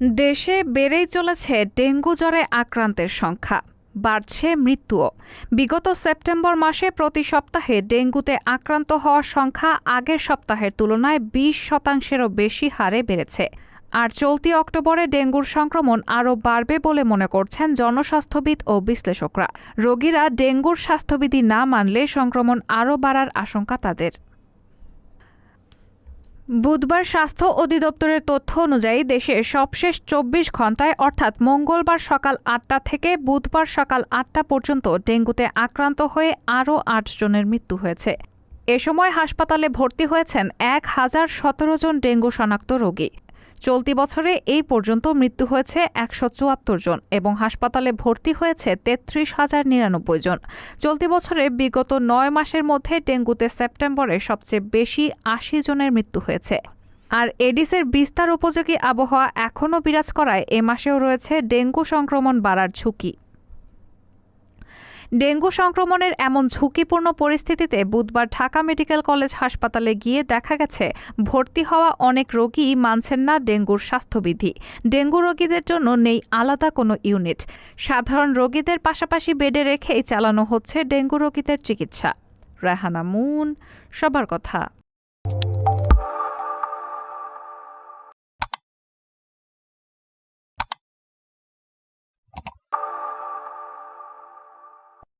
দেশে বেড়েই চলেছে ডেঙ্গু জ্বরে আক্রান্তের সংখ্যা, বাড়ছে মৃত্যুও। বিগত সেপ্টেম্বর মাসে প্রতি সপ্তাহে ডেঙ্গুতে আক্রান্ত হওয়ার সংখ্যা আগের সপ্তাহের তুলনায় 20% বেশি হারে বেড়েছে। আর চলতি অক্টোবরে ডেঙ্গুর সংক্রমণ আরও বাড়বে বলে মনে করছেন জনস্বাস্থ্যবিদ ও বিশ্লেষকরা। রোগীরা ডেঙ্গুর স্বাস্থ্যবিধি না মানলে সংক্রমণ আরও বাড়ার আশঙ্কা তাদের। বুধবার স্বাস্থ্য অধিদপ্তরের তথ্য অনুযায়ী দেশে সবশেষ 24 ঘণ্টায় অর্থাৎ মঙ্গলবার সকাল 8টা থেকে বুধবার সকাল 8টা পর্যন্ত ডেঙ্গুতে আক্রান্ত হয়ে আরও 8 জনের মৃত্যু হয়েছে। এ সময় হাসপাতালে ভর্তি হয়েছেন 1017 জন ডেঙ্গু শনাক্ত রোগী। চলতি বছরে এই পর্যন্ত মৃত্যু হয়েছে 174 জন এবং হাসপাতালে ভর্তি হয়েছে 33,099 জন। চলতি বছরে বিগত 9 মাসের মধ্যে ডেঙ্গুতে সেপ্টেম্বরে সবচেয়ে বেশি 80 জনের মৃত্যু হয়েছে। আর এডিসের বিস্তার উপযোগী আবহাওয়া এখনও বিরাজ করায় এ মাসেও রয়েছে ডেঙ্গু সংক্রমণ বাড়ার ঝুঁকি। ডেঙ্গু সংক্রমণের এমন ঝুঁকিপূর্ণ পরিস্থিতিতে বুধবার ঢাকা মেডিকেল কলেজ হাসপাতালে গিয়ে দেখা গেছে ভর্তি হওয়া অনেক রোগী মানছেন না ডেঙ্গুর স্বাস্থ্যবিধি। ডেঙ্গু রোগীদের জন্য নেই আলাদা কোনো ইউনিট। সাধারণ রোগীদের পাশাপাশি বেডে রেখেই চালানো হচ্ছে ডেঙ্গু রোগীদের চিকিৎসা। রায়হানা মুন, সবার কথা।